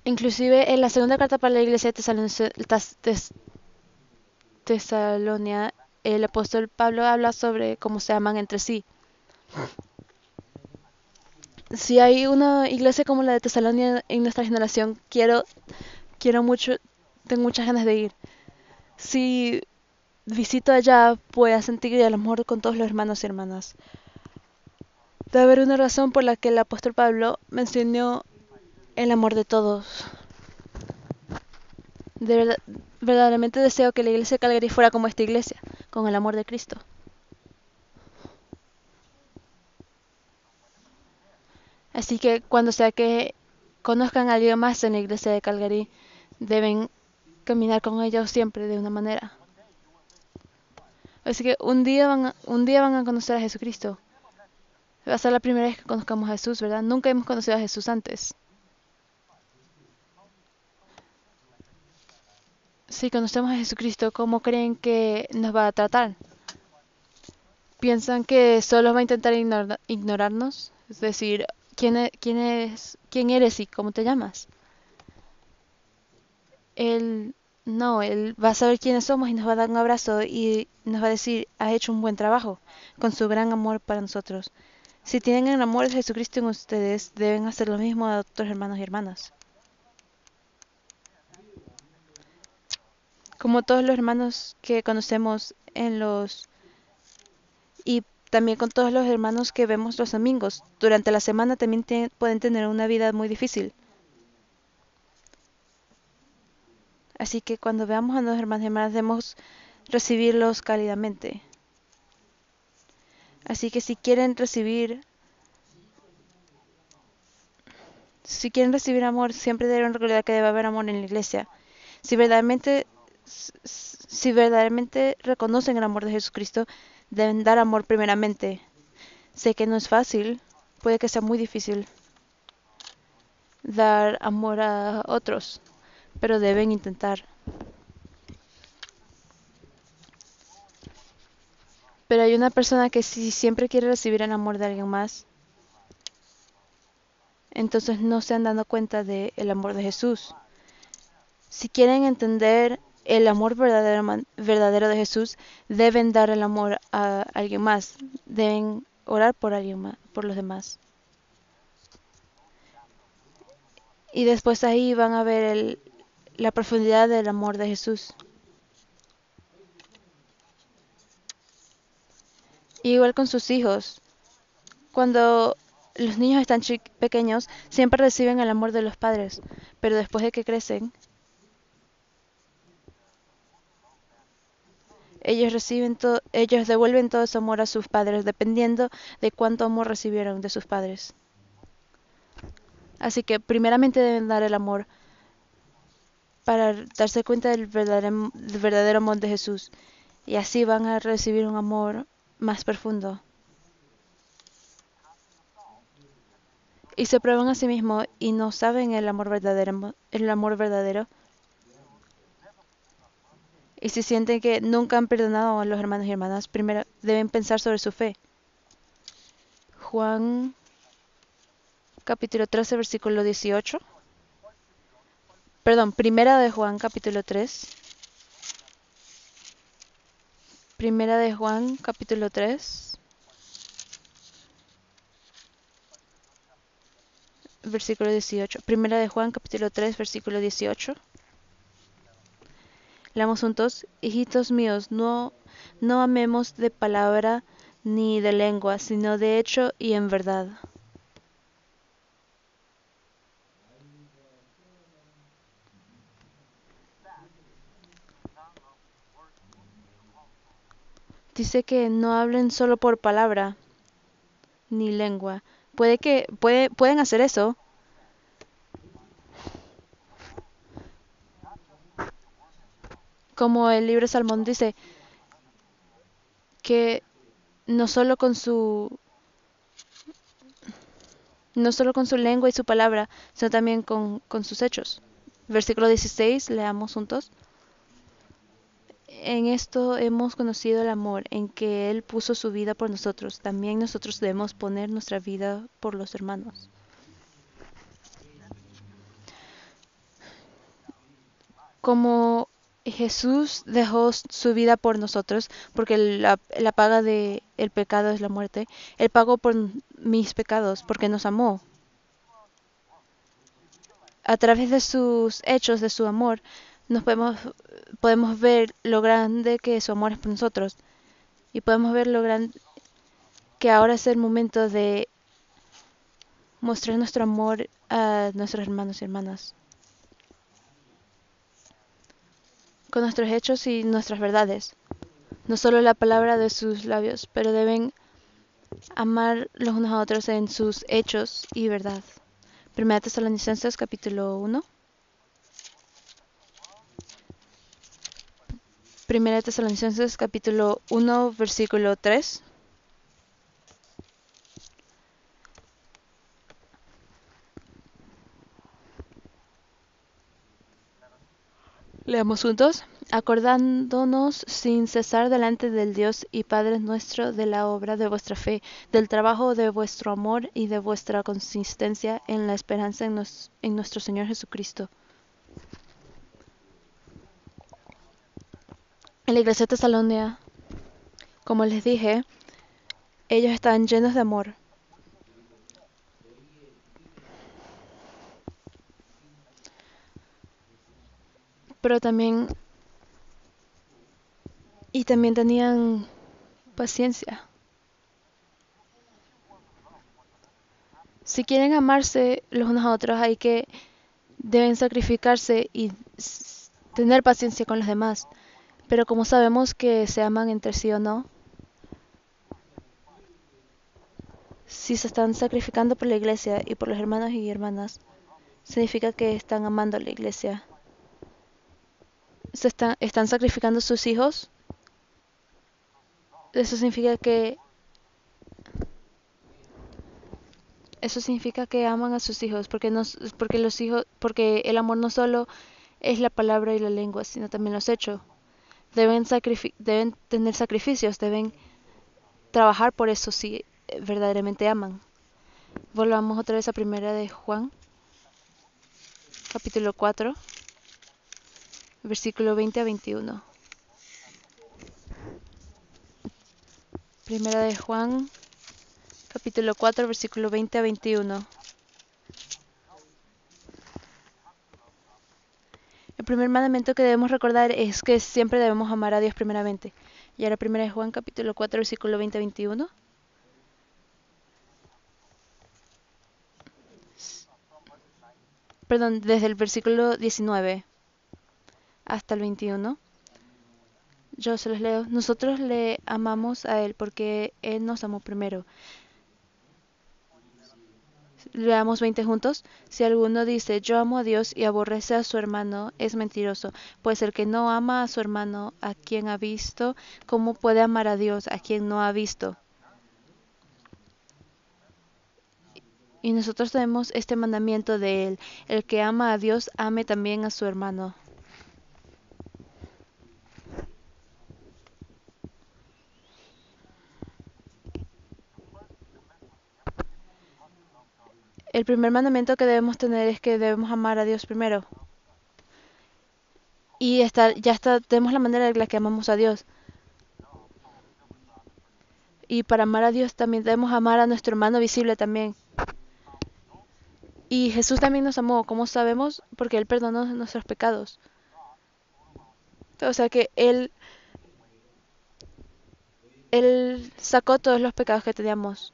Inclusive en la segunda carta para la iglesia de Tesalonia, el apóstol Pablo habla sobre cómo se aman entre sí. Si hay una iglesia como la de Tesalonia en nuestra generación, quiero mucho, tengo muchas ganas de ir. Si visito allá, voy a sentir el amor con todos los hermanos y hermanas. Debe haber una razón por la que el apóstol Pablo mencionó el amor de todos. De verdad, verdaderamente deseo que la iglesia de Calgary fuera como esta iglesia, con el amor de Cristo. Así que cuando sea que conozcan a alguien más en la iglesia de Calgary, deben caminar con ellos siempre de una manera. Así que un día van a conocer a Jesucristo. Va a ser la primera vez que conozcamos a Jesús, ¿verdad? Nunca hemos conocido a Jesús antes. Si conocemos a Jesucristo, ¿cómo creen que nos va a tratar? ¿Piensan que solo va a intentar ignorarnos? Es decir, quién eres y cómo te llamas? Él, no, él va a saber quiénes somos y nos va a dar un abrazo y nos va a decir, has hecho un buen trabajo, con su gran amor para nosotros. Si tienen el amor de Jesucristo en ustedes, deben hacer lo mismo a otros hermanos y hermanas. Como todos los hermanos que conocemos y también con todos los hermanos que vemos los domingos. Durante la semana también pueden tener una vida muy difícil. Así que cuando veamos a los hermanos y hermanas debemos recibirlos cálidamente. Así que si quieren recibir amor, siempre deben recordar que debe haber amor en la iglesia. Si verdaderamente, si verdaderamente reconocen el amor de Jesucristo, deben dar amor primeramente. Sé que no es fácil, puede que sea muy difícil dar amor a otros, pero deben intentar. Pero hay una persona que si siempre quiere recibir el amor de alguien más, entonces no se han dado cuenta del amor de Jesús. Si quieren entender el amor verdadero de Jesús, deben dar el amor a alguien más. Deben orar por alguien más, por los demás. Y después ahí van a ver la profundidad del amor de Jesús. Igual con sus hijos. Cuando los niños están pequeños, siempre reciben el amor de los padres, pero después de que crecen, ellos devuelven todo ese amor a sus padres, dependiendo de cuánto amor recibieron de sus padres. Así que primeramente deben dar el amor para darse cuenta del verdadero amor de Jesús. Y así van a recibir un amor más profundo. Y se prueban a sí mismos y no saben el amor verdadero. Y si sienten que nunca han perdonado a los hermanos y hermanas, primero deben pensar sobre su fe. Juan capítulo 13, versículo 18. Perdón, primera de Juan capítulo 3. Primera de Juan capítulo 3, versículo 18. Primera de Juan capítulo 3, versículo 18. Leamos juntos. Hijitos míos, no amemos de palabra ni de lengua, sino de hecho y en verdad. Dice que no hablen solo por palabra ni lengua. Pueden hacer eso, como el libro de Salmón dice, que no solo con su lengua y su palabra, sino también con sus hechos. Versículo 16, leamos juntos. En esto hemos conocido el amor, en que Él puso su vida por nosotros. También nosotros debemos poner nuestra vida por los hermanos. Como Jesús dejó su vida por nosotros, porque la paga del pecado es la muerte. Él pagó por mis pecados, porque nos amó. A través de sus hechos, de su amor, nos podemos ver lo grande que su amor es por nosotros. Y podemos ver lo grande que ahora es el momento de mostrar nuestro amor a nuestros hermanos y hermanas. Con nuestros hechos y nuestras verdades. No solo la palabra de sus labios, pero deben amar los unos a otros en sus hechos y verdad. Primera Tesalonicenses capítulo 1. Primera Tesalonicenses capítulo 1 versículo 3. Leamos juntos. Acordándonos sin cesar delante del Dios y Padre nuestro de la obra de vuestra fe, del trabajo de vuestro amor y de vuestra consistencia en la esperanza en nuestro Señor Jesucristo. En la iglesia de Tesalónica, como les dije, ellos estaban llenos de amor. Pero también tenían paciencia. Si quieren amarse los unos a otros, deben sacrificarse y tener paciencia con los demás. Pero como sabemos que se aman entre sí o no, si se están sacrificando por la iglesia y por los hermanos y hermanas, significa que están amando a la iglesia. Están sacrificando sus hijos. Eso significa que aman a sus hijos, porque el amor no solo es la palabra y la lengua, sino también los hechos. Deben tener sacrificios, deben trabajar por eso si verdaderamente aman. Volvamos otra vez a Primera de Juan, capítulo 4, versículo 20 a 21. Primera de Juan, capítulo 4, versículo 20 a 21. El primer mandamiento que debemos recordar es que siempre debemos amar a Dios primeramente. Y ahora Primera de Juan, capítulo 4, versículo 20 a 21. Perdón, desde el versículo 19 hasta el 21. Yo se los leo. Nosotros le amamos a Él porque Él nos amó primero. Leamos 20 juntos. Si alguno dice yo amo a Dios y aborrece a su hermano, es mentiroso. Pues el que no ama a su hermano, a quien ha visto, ¿cómo puede amar a Dios a quien no ha visto? Y nosotros tenemos este mandamiento de Él. El que ama a Dios, ame también a su hermano. El primer mandamiento que debemos tener es que debemos amar a Dios primero. Y tenemos la manera en la que amamos a Dios. Y para amar a Dios también debemos amar a nuestro hermano visible también. Y Jesús también nos amó, ¿cómo sabemos? Porque Él perdonó nuestros pecados. O sea que Él sacó todos los pecados que teníamos.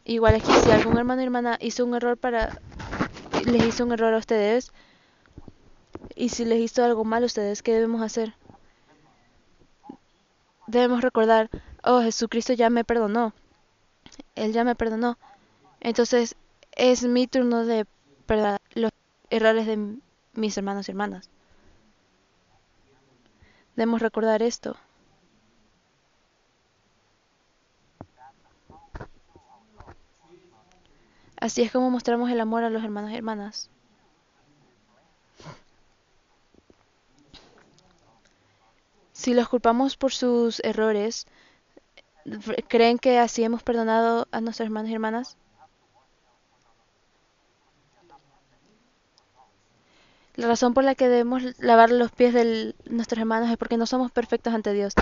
Igual aquí, si algún hermano o hermana les hizo un error a ustedes, y si les hizo algo mal a ustedes, ¿qué debemos hacer? Debemos recordar, oh, Jesucristo ya me perdonó. Él ya me perdonó. Entonces, es mi turno de perdonar los errores de mis hermanos y hermanas. Debemos recordar esto. Así es como mostramos el amor a los hermanos y hermanas. Si los culpamos por sus errores, ¿creen que así hemos perdonado a nuestros hermanos y hermanas? La razón por la que debemos lavar los pies de nuestros hermanos es porque no somos perfectos ante Dios.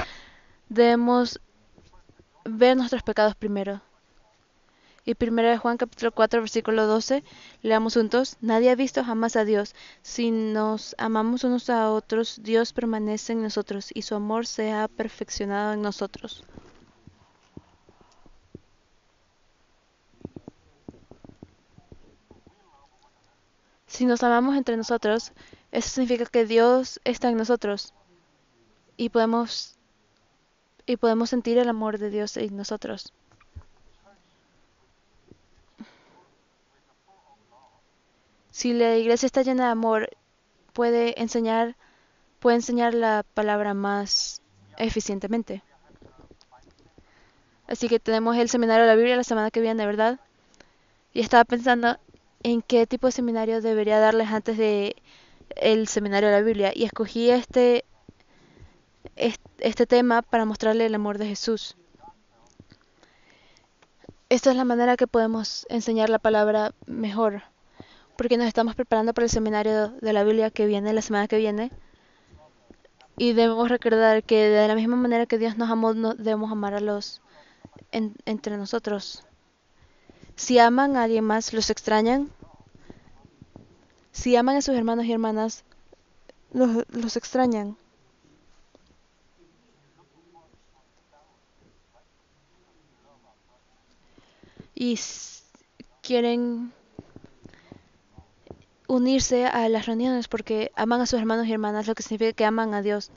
Debemos ver nuestros pecados primero. Y primero de Juan capítulo 4 versículo 12, leamos juntos: Nadie ha visto jamás a Dios. Si nos amamos unos a otros, Dios permanece en nosotros y su amor se ha perfeccionado en nosotros. Si nos amamos entre nosotros, eso significa que Dios está en nosotros y podemos sentir el amor de Dios en nosotros. Si la iglesia está llena de amor, puede enseñar, puede enseñar la palabra más eficientemente. Así que tenemos el seminario de la Biblia la semana que viene, ¿verdad? Y estaba pensando en qué tipo de seminario debería darles antes de el seminario de la Biblia. Y escogí este tema para mostrarle el amor de Jesús. Esta es la manera que podemos enseñar la palabra mejor, porque nos estamos preparando para el seminario de la Biblia que viene la semana que viene. Y debemos recordar que de la misma manera que Dios nos amó, debemos amar a los entre nosotros. Si aman a alguien más, los extrañan. Si aman a sus hermanos y hermanas, los extrañan. Y quieren unirse a las reuniones porque aman a sus hermanos y hermanas, lo que significa que aman a Dios.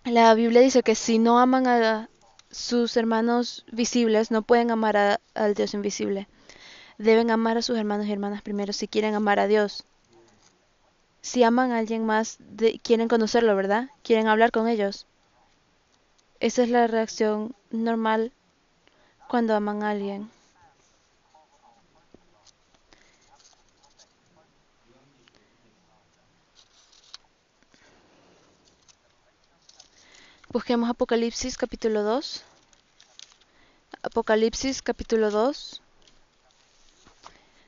La Biblia dice que si no aman a sus hermanos visibles, no pueden amar al Dios invisible. Deben amar a sus hermanos y hermanas primero si quieren amar a Dios. Si aman a alguien más, quieren conocerlo, ¿verdad? Quieren hablar con ellos. Esa es la reacción normal cuando aman a alguien. Busquemos Apocalipsis capítulo 2. Apocalipsis capítulo 2,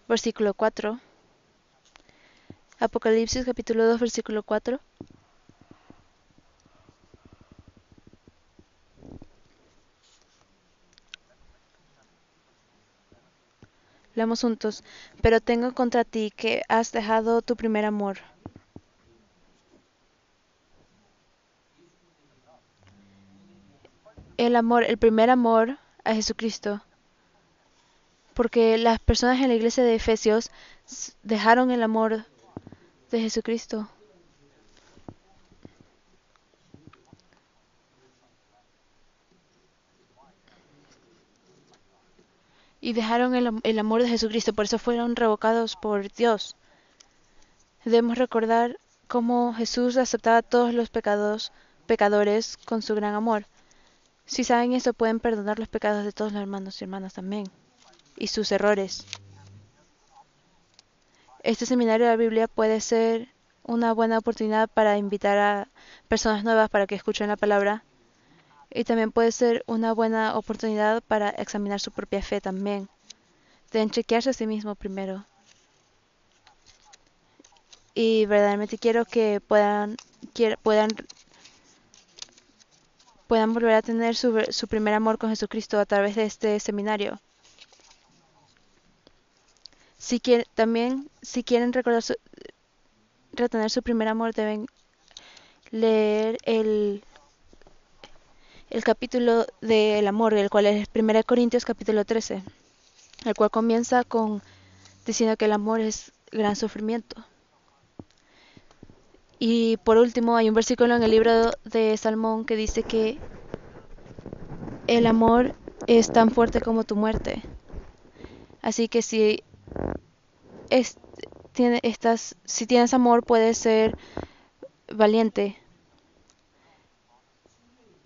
versículo 4. Apocalipsis capítulo 2, versículo 4. Leamos juntos. Pero tengo contra ti que has dejado tu primer amor. El amor, el primer amor a Jesucristo. Porque las personas en la iglesia de Efesios dejaron el amor de Jesucristo. Y dejaron el amor de Jesucristo, por eso fueron revocados por Dios. Debemos recordar cómo Jesús aceptaba a todos los pecadores con su gran amor. Si saben eso, pueden perdonar los pecados de todos los hermanos y hermanas también, y sus errores. Este seminario de la Biblia puede ser una buena oportunidad para invitar a personas nuevas para que escuchen la palabra. Y también puede ser una buena oportunidad para examinar su propia fe también. Deben chequearse a sí mismo primero. Y verdaderamente quiero que puedan volver a tener su primer amor con Jesucristo a través de este seminario. También, si quieren retener su primer amor, deben leer el capítulo del amor, el cual es 1 Corintios capítulo 13, el cual comienza diciendo que el amor es gran sufrimiento. Y por último, hay un versículo en el libro de Salmón que dice que el amor es tan fuerte como tu muerte. Así que si tienes amor, puedes ser valiente.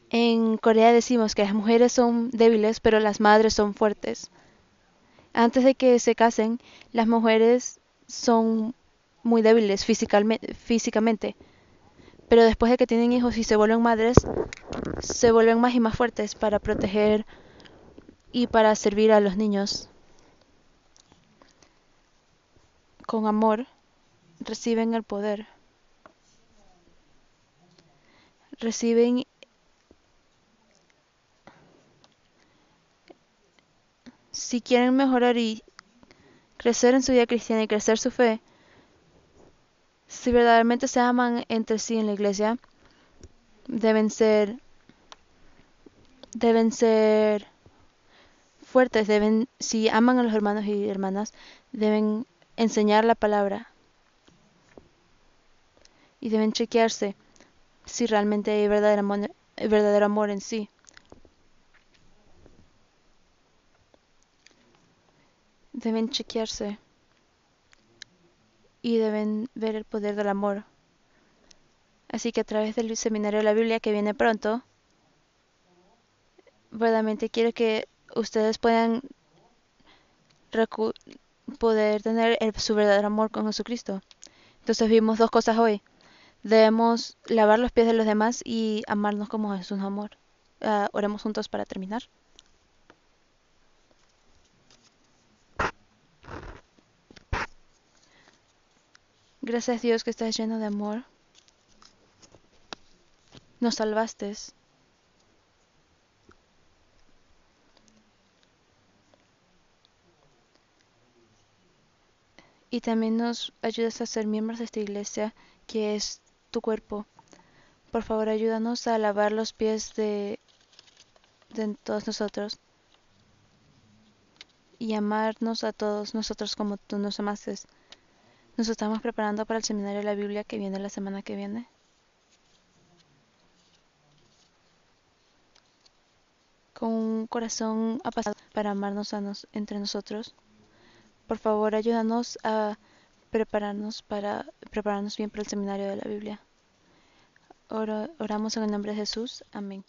En Corea decimos que las mujeres son débiles, pero las madres son fuertes. Antes de que se casen, las mujeres son muy débiles físicamente, pero después de que tienen hijos y se vuelven madres, se vuelven más y más fuertes para proteger y para servir a los niños. Con amor reciben el poder, reciben, si quieren mejorar y crecer en su vida cristiana y crecer su fe, si verdaderamente se aman entre sí en la iglesia, deben ser, deben ser fuertes, si aman a los hermanos y hermanas, deben enseñar la palabra y deben chequearse si realmente hay verdadero amor en sí. Deben chequearse y deben ver el poder del amor. Así que a través del seminario de la Biblia que viene pronto, verdaderamente quiero que ustedes puedan poder tener su verdadero amor con Jesucristo. Entonces vimos dos cosas hoy. Debemos lavar los pies de los demás y amarnos como Jesús nos amó. Oremos juntos para terminar. Gracias Dios que estás lleno de amor. Nos salvaste. Y también nos ayudas a ser miembros de esta iglesia que es tu cuerpo. Por favor, ayúdanos a lavar los pies de todos nosotros y amarnos a todos nosotros como tú nos amaste. Nos estamos preparando para el seminario de la Biblia que viene la semana que viene. Con un corazón apasionado para amarnos entre nosotros. Por favor, ayúdanos a prepararnos bien para el seminario de la Biblia. Oramos en el nombre de Jesús. Amén.